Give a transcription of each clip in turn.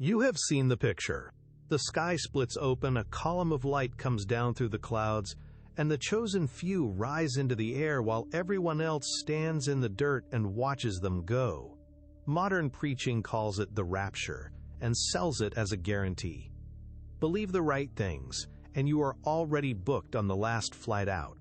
You have seen the picture. The sky splits open, a column of light comes down through the clouds, and the chosen few rise into the air while everyone else stands in the dirt and watches them go. Modern preaching calls it the rapture and sells it as a guarantee. Believe the right things, and you are already booked on the last flight out.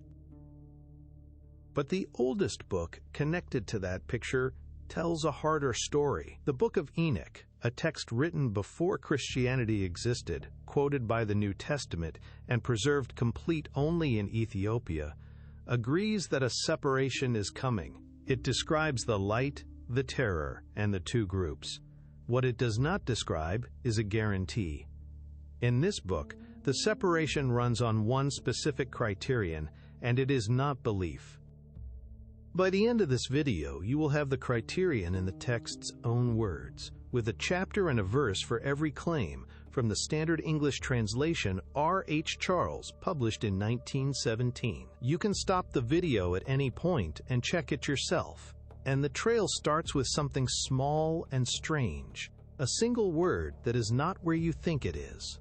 But the oldest book connected to that picture tells a harder story. The Book of Enoch, a text written before Christianity existed, quoted by the New Testament, and preserved complete only in Ethiopia, agrees that a separation is coming. It describes the light, the terror, and the two groups. What it does not describe is a guarantee. In this book, the separation runs on one specific criterion, and it is not belief. By the end of this video, you will have the criterion in the text's own words, with a chapter and a verse for every claim, from the Standard English Translation R.H. Charles, published in 1917. You can stop the video at any point and check it yourself. And the trail starts with something small and strange, a single word that is not where you think it is.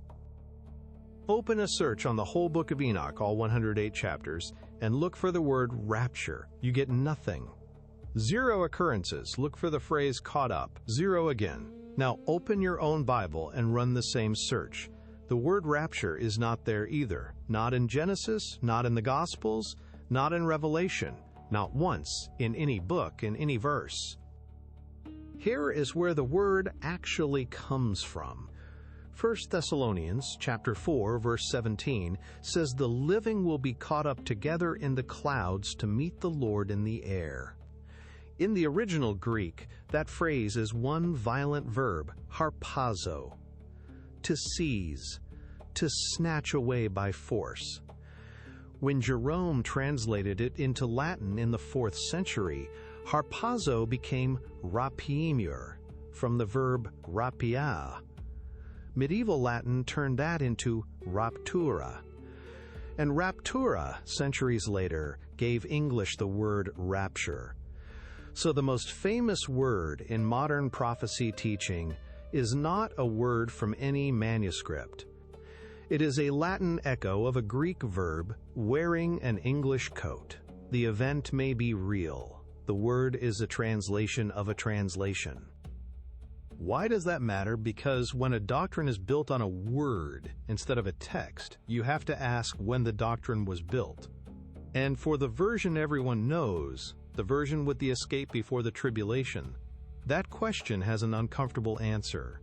Open a search on the whole Book of Enoch, all 108 chapters, and look for the word rapture. You get nothing. 0 occurrences. Look for the phrase caught up. 0 again. Now open your own Bible and run the same search. The word rapture is not there either. Not in Genesis, not in the Gospels, not in Revelation, not once in any book, in any verse. Here is where the word actually comes from. 1 Thessalonians chapter 4, verse 17 says the living will be caught up together in the clouds to meet the Lord in the air. In the original Greek, that phrase is one violent verb, harpazo, to seize, to snatch away by force. When Jerome translated it into Latin in the 4th century, harpazo became rapiemur, from the verb rapia. Medieval Latin turned that into raptura. And raptura, centuries later, gave English the word rapture. So the most famous word in modern prophecy teaching is not a word from any manuscript. It is a Latin echo of a Greek verb, wearing an English coat. The event may be real. The word is a translation of a translation. Why does that matter? Because when a doctrine is built on a word instead of a text, you have to ask when the doctrine was built. And for the version everyone knows, the version with the escape before the tribulation, that question has an uncomfortable answer.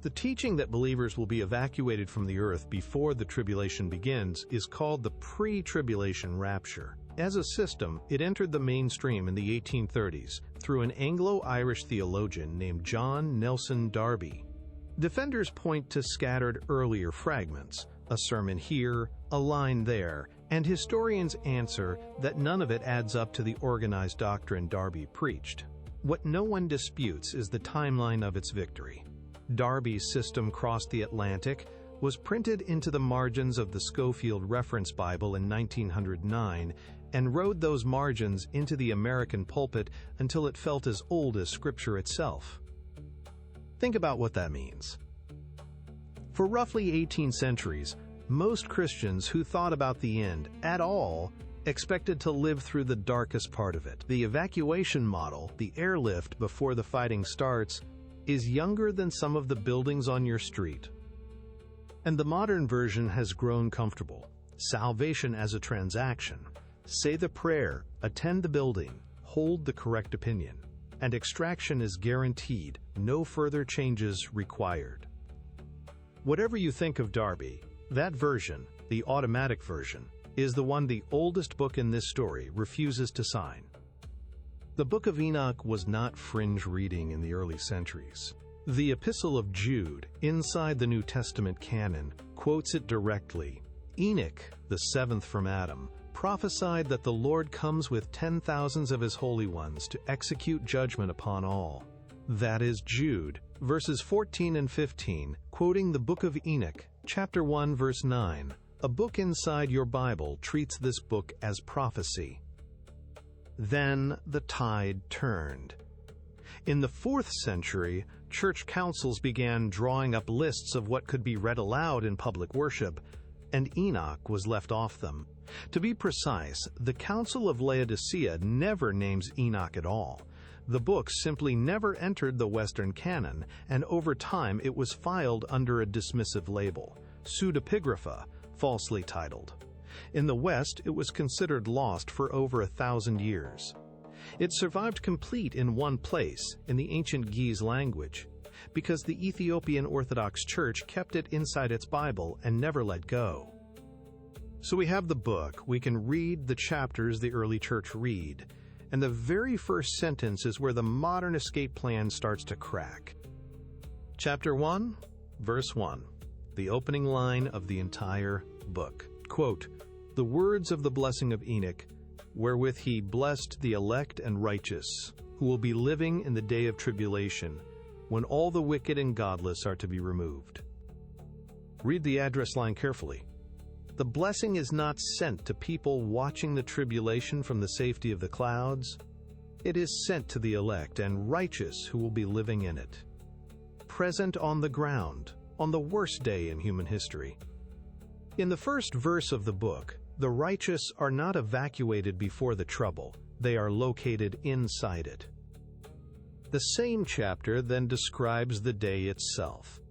The teaching that believers will be evacuated from the earth before the tribulation begins is called the pre-tribulation rapture. As a system, it entered the mainstream in the 1830s through an Anglo-Irish theologian named John Nelson Darby. Defenders point to scattered earlier fragments, a sermon here, a line there, and historians answer that none of it adds up to the organized doctrine Darby preached. What no one disputes is the timeline of its victory. Darby's system crossed the Atlantic, was printed into the margins of the Schofield Reference Bible in 1909, and rode those margins into the American pulpit until it felt as old as Scripture itself. Think about what that means. For roughly 18 centuries, most Christians who thought about the end at all expected to live through the darkest part of it. The evacuation model, the airlift before the fighting starts, is younger than some of the buildings on your street. And the modern version has grown comfortable. Salvation as a transaction. Say the prayer, attend the building, hold the correct opinion, and extraction is guaranteed, no further changes required. Whatever you think of Darby, that version, the automatic version, is the one the oldest book in this story refuses to sign. The Book of Enoch was not fringe reading in the early centuries. The Epistle of Jude, inside the New Testament canon, quotes it directly. Enoch, the seventh from Adam, prophesied that the Lord comes with 10,000s of his holy ones to execute judgment upon all. That is Jude, verses 14 and 15, quoting the Book of Enoch, chapter 1, verse 9. A book inside your Bible treats this book as prophecy. Then the tide turned. In the 4th century, church councils began drawing up lists of what could be read aloud in public worship, and Enoch was left off them. To be precise, the Council of Laodicea never names Enoch at all. The book simply never entered the Western canon, and over time it was filed under a dismissive label, pseudepigrapha, falsely titled. In the West, it was considered lost for over 1,000 years. It survived complete in one place, in the ancient Ge'ez language, because the Ethiopian Orthodox Church kept it inside its Bible and never let go. So we have the book, we can read the chapters the early church read, and the very first sentence is where the modern escape plan starts to crack. Chapter 1, verse 1, the opening line of the entire book. Quote, "The words of the blessing of Enoch, wherewith he blessed the elect and righteous, who will be living in the day of tribulation, when all the wicked and godless are to be removed." Read the address line carefully. The blessing is not sent to people watching the tribulation from the safety of the clouds. It is sent to the elect and righteous who will be living in it. Present on the ground, on the worst day in human history. In the first verse of the book, the righteous are not evacuated before the trouble, they are located inside it. The same chapter then describes the day itself.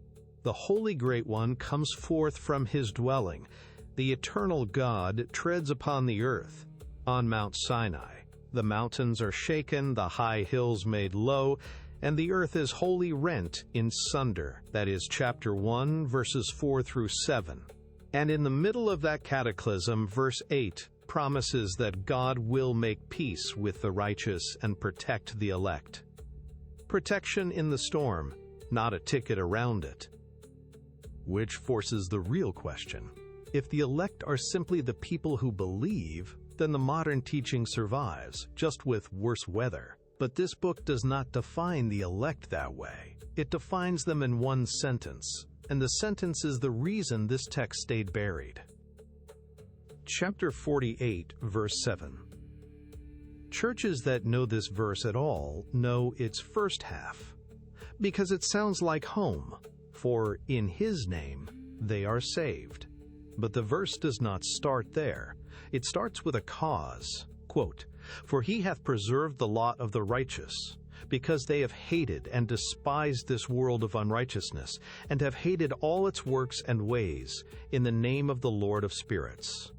The Holy Great One comes forth from his dwelling. The eternal God treads upon the earth. On Mount Sinai, the mountains are shaken, the high hills made low, and the earth is wholly rent in sunder. That is chapter 1, verses 4 through 7. And in the middle of that cataclysm, verse 8 promises that God will make peace with the righteous and protect the elect. Protection in the storm, not a ticket around it. Which forces the real question. If the elect are simply the people who believe, then the modern teaching survives, just with worse weather. But this book does not define the elect that way. It defines them in one sentence, and the sentence is the reason this text stayed buried. Chapter 48, verse 7. Churches that know this verse at all know its first half, because it sounds like home, for in His name they are saved. But the verse does not start there. It starts with a cause. Quote, "For He hath preserved the lot of the righteous, because they have hated and despised this world of unrighteousness, and have hated all its works and ways, in the name of the Lord of spirits."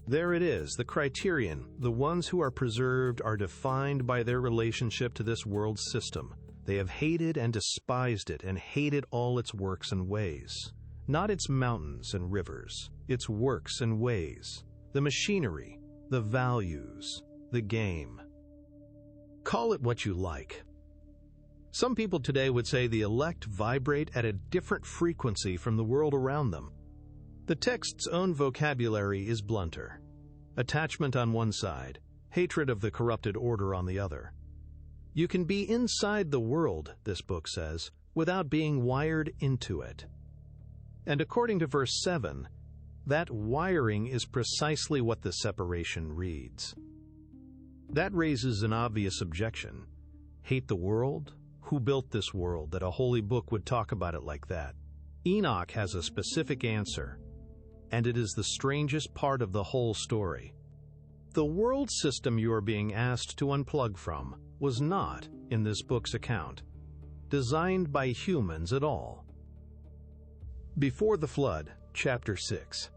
There it is, the criterion. The ones who are preserved are defined by their relationship to this world's system. They have hated and despised it, and hated all its works and ways. Not its mountains and rivers, its works and ways, the machinery, the values, the game. Call it what you like. Some people today would say the elect vibrate at a different frequency from the world around them. The text's own vocabulary is blunter. Attachment on one side, hatred of the corrupted order on the other. You can be inside the world, this book says, without being wired into it. And according to verse 7, that wiring is precisely what the separation reads. That raises an obvious objection. Hate the world? Who built this world that a holy book would talk about it like that? Enoch has a specific answer, and it is the strangest part of the whole story. The world system you are being asked to unplug from was not, in this book's account, designed by humans at all. Before the flood, chapter 6,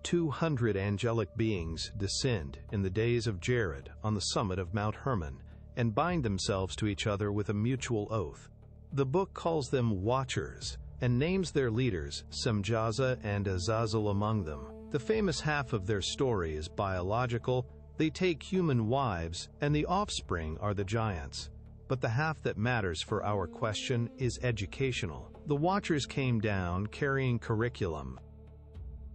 200 angelic beings descend in the days of Jared on the summit of Mount Hermon and bind themselves to each other with a mutual oath. The book calls them watchers and names their leaders, Semjaza and Azazel among them. The famous half of their story is biological. They take human wives, and the offspring are the giants. But the half that matters for our question is educational. The watchers came down carrying curriculum.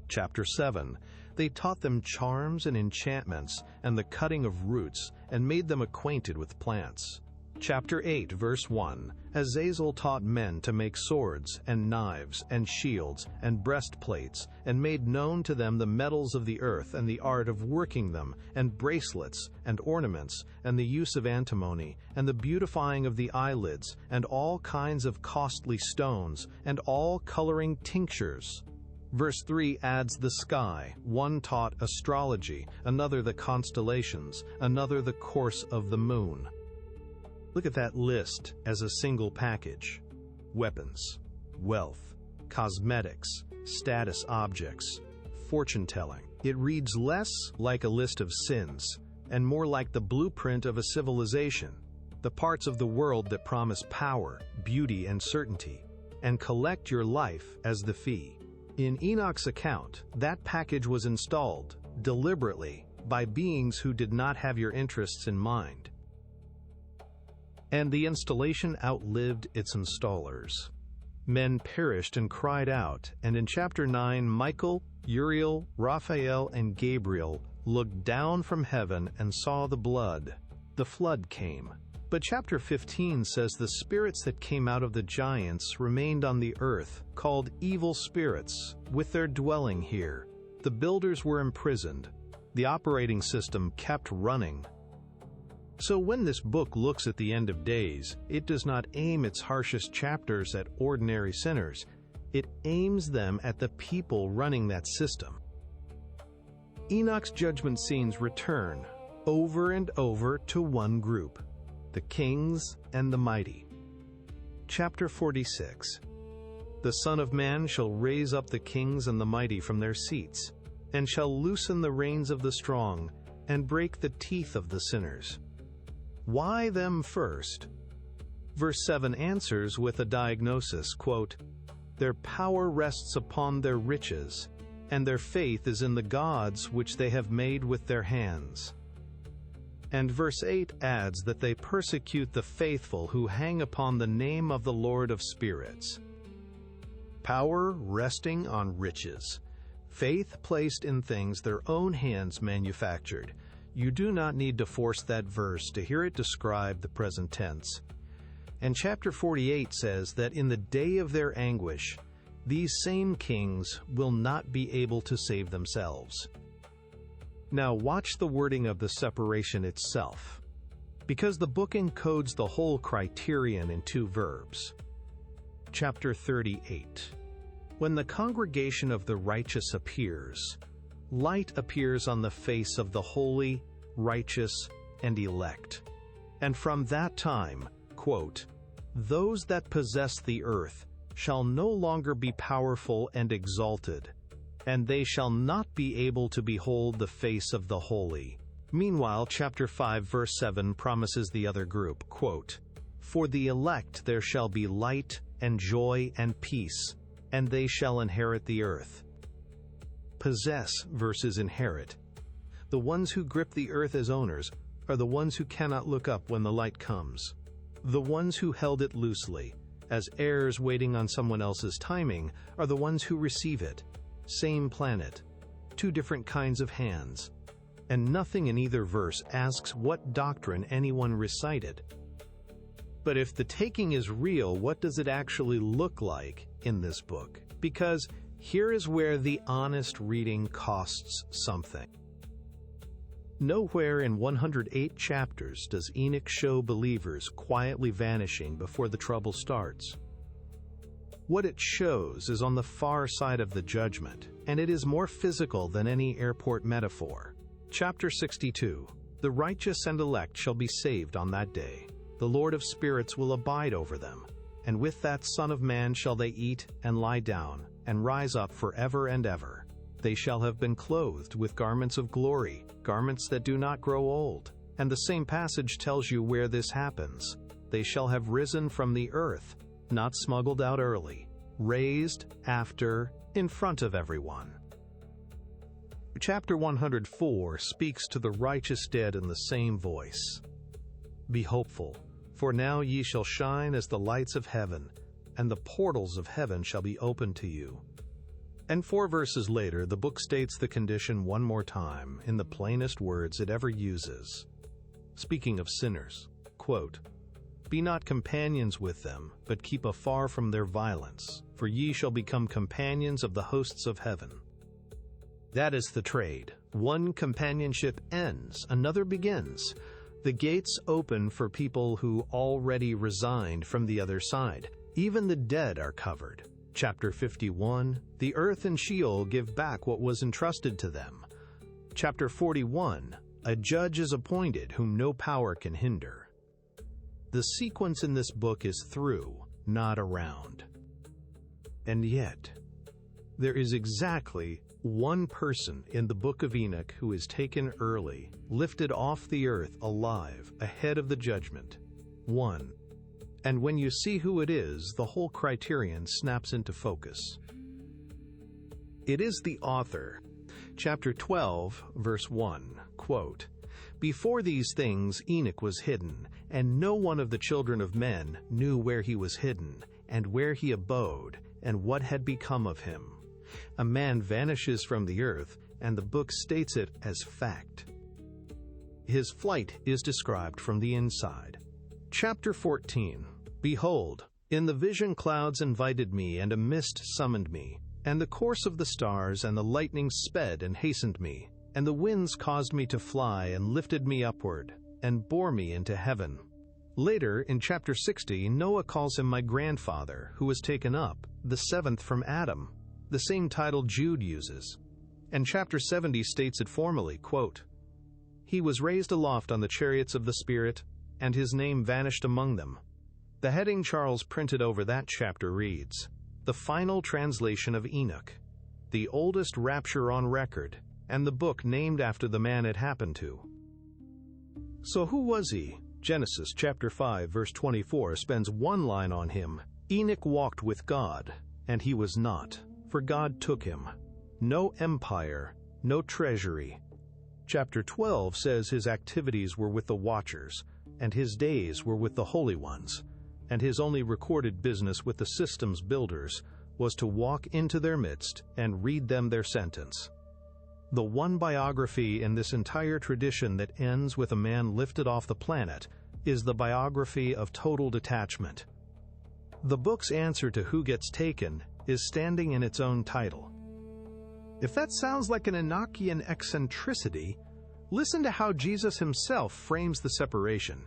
Chapter 7. They taught them charms and enchantments and the cutting of roots and made them acquainted with plants. Chapter 8, verse 1, Azazel taught men to make swords, and knives, and shields, and breastplates, and made known to them the metals of the earth, and the art of working them, and bracelets, and ornaments, and the use of antimony, and the beautifying of the eyelids, and all kinds of costly stones, and all coloring tinctures. Verse 3 adds the sky. One taught astrology, another the constellations, another the course of the moon. Look at that list as a single package. Weapons, wealth, cosmetics, status objects, fortune-telling. It reads less like a list of sins and more like the blueprint of a civilization, the parts of the world that promise power, beauty, and certainty, and collect your life as the fee. In Enoch's account, that package was installed, deliberately, by beings who did not have your interests in mind. And the installation outlived its installers. Men perished and cried out, and in chapter 9, Michael, Uriel, Raphael, and Gabriel looked down from heaven and saw the blood. The flood came. But chapter 15 says the spirits that came out of the giants remained on the earth, called evil spirits, with their dwelling here. The builders were imprisoned. The operating system kept running. So when this book looks at the end of days, it does not aim its harshest chapters at ordinary sinners. It aims them at the people running that system. Enoch's judgment scenes return over and over to one group: the kings and the mighty. Chapter 46. The Son of Man shall raise up the kings and the mighty from their seats, and shall loosen the reins of the strong, and break the teeth of the sinners. Why them first? Verse 7 answers with a diagnosis, quote, "Their power rests upon their riches, and their faith is in the gods which they have made with their hands." And verse 8 adds that they persecute the faithful who hang upon the name of the Lord of spirits. Power resting on riches. Faith placed in things their own hands manufactured. You do not need to force that verse to hear it describe the present tense. And chapter 48 says that in the day of their anguish, these same kings will not be able to save themselves. Now watch the wording of the separation itself, because the book encodes the whole criterion in two verbs. Chapter 38. When the congregation of the righteous appears, light appears on the face of the holy, righteous, and elect. And from that time, quote, "Those that possess the earth shall no longer be powerful and exalted, and they shall not be able to behold the face of the holy." Meanwhile, chapter 5, verse 7 promises the other group, quote, "For the elect there shall be light and joy and peace, and they shall inherit the earth." Possess versus inherit. The ones who grip the earth as owners are the ones who cannot look up when the light comes. The ones who held it loosely, as heirs waiting on someone else's timing, are the ones who receive it. Same planet, two different kinds of hands. And nothing in either verse asks what doctrine anyone recited. But if the taking is real, what does it actually look like in this book? Because here is where the honest reading costs something. Nowhere in 108 chapters does Enoch show believers quietly vanishing before the trouble starts. What it shows is on the far side of the judgment, and it is more physical than any airport metaphor. Chapter 62. The righteous and elect shall be saved on that day. The Lord of spirits will abide over them, and with that Son of Man shall they eat and lie down, and rise up forever and ever. They shall have been clothed with garments of glory, garments that do not grow old. And the same passage tells you where this happens. They shall have risen from the earth, not smuggled out early, raised after, in front of everyone. Chapter 104 speaks to the righteous dead in the same voice. Be hopeful, for now ye shall shine as the lights of heaven, and the portals of heaven shall be opened to you. And 4 verses later, the book states the condition one more time in the plainest words it ever uses. Speaking of sinners, quote, Be not companions with them, but keep afar from their violence, for ye shall become companions of the hosts of heaven. That is the trade. One companionship ends, another begins. The gates open for people who already resigned from the other side. Even the dead are covered. Chapter 51, the earth and Sheol give back what was entrusted to them. Chapter 41, a judge is appointed whom no power can hinder. The sequence in this book is through, not around. And yet, there is exactly one person in the Book of Enoch who is taken early, lifted off the earth alive, ahead of the judgment. One. And when you see who it is, the whole criterion snaps into focus. It is the author. Chapter 12, verse 1, quote, "Before these things Enoch was hidden, and no one of the children of men knew where he was hidden, and where he abode, and what had become of him. A man vanishes from the earth, and the book states it as fact." His flight is described from the inside. Chapter 14, "Behold, in the vision clouds invited me, and a mist summoned me, and the course of the stars and the lightning sped and hastened me, and the winds caused me to fly and lifted me upward, and bore me into heaven." Later, in chapter 60, Noah calls him my grandfather, who was taken up, the seventh from Adam, the same title Jude uses. And chapter 70 states it formally, quote, "He was raised aloft on the chariots of the Spirit, and his name vanished among them." The heading Charles printed over that chapter reads, "The final translation of Enoch, the oldest rapture on record, and the book named after the man it happened to." So who was he? Genesis chapter 5 verse 24 spends one line on him. "Enoch walked with God, and he was not, for God took him." No empire, no treasury. Chapter 12 says his activities were with the watchers, and his days were with the holy ones, and his only recorded business with the system's builders was to walk into their midst and read them their sentence. The one biography in this entire tradition that ends with a man lifted off the planet is the biography of total detachment. The book's answer to who gets taken is standing in its own title. If that sounds like an Enochian eccentricity, listen to how Jesus himself frames the separation.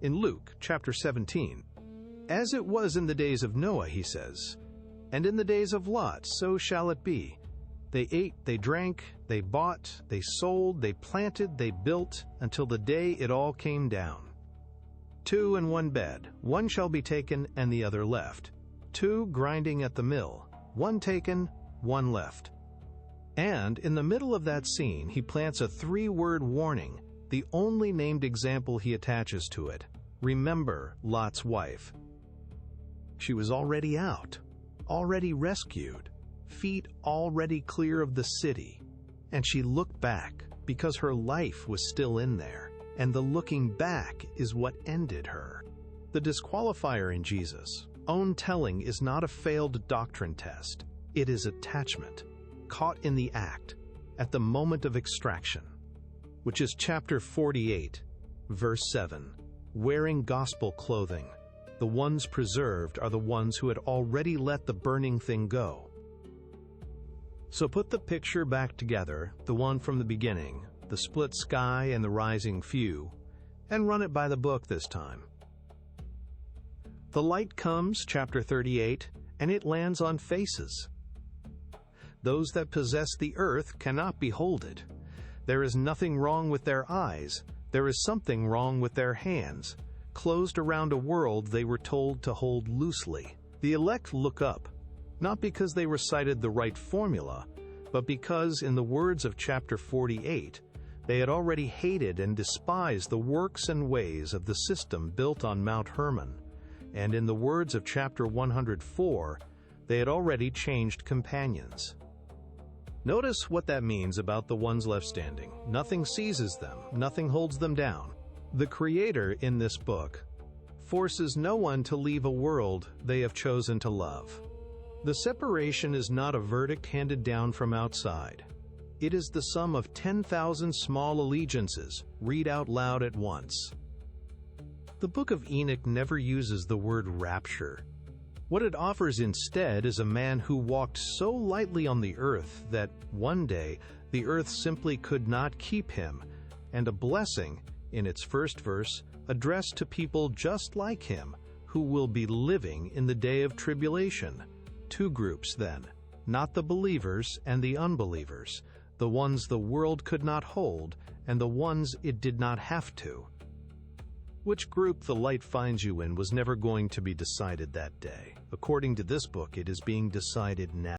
In Luke chapter 17, "As it was in the days of Noah," he says, "and in the days of Lot, so shall it be. They ate, they drank, they bought, they sold, they planted, they built, until the day it all came down. 2 in one bed, one shall be taken and the other left. 2 grinding at the mill, one taken, one left." And in the middle of that scene, he plants a 3-word warning, the only named example he attaches to it. Remember Lot's wife. She was already out, already rescued, feet already clear of the city, and she looked back because her life was still in there, and the looking back is what ended her. The disqualifier in Jesus' own telling is not a failed doctrine test. It is attachment, caught in the act, at the moment of extraction, which is chapter 48, verse 7, "Wearing gospel clothing. The ones preserved are the ones who had already let the burning thing go." So put the picture back together, the one from the beginning, the split sky and the rising few, and run it by the book this time. The light comes, chapter 38, and it lands on faces. Those that possess the earth cannot behold it. There is nothing wrong with their eyes. There is something wrong with their hands, closed around a world they were told to hold loosely. The elect look up, not because they recited the right formula, but because, in the words of chapter 48, they had already hated and despised the works and ways of the system built on Mount Hermon, and in the words of chapter 104, they had already changed companions. Notice what that means about the ones left standing. Nothing seizes them, nothing holds them down. The Creator in this book forces no one to leave a world they have chosen to love. The separation is not a verdict handed down from outside. It is the sum of 10,000 small allegiances, read out loud at once. The Book of Enoch never uses the word rapture. What it offers instead is a man who walked so lightly on the earth that one day the earth simply could not keep him, and a blessing, in its first verse, addressed to people just like him, who will be living in the day of tribulation. Two groups then, not the believers and the unbelievers, the ones the world could not hold and the ones it did not have to. Which group the light finds you in was never going to be decided that day. According to this book, it is being decided now.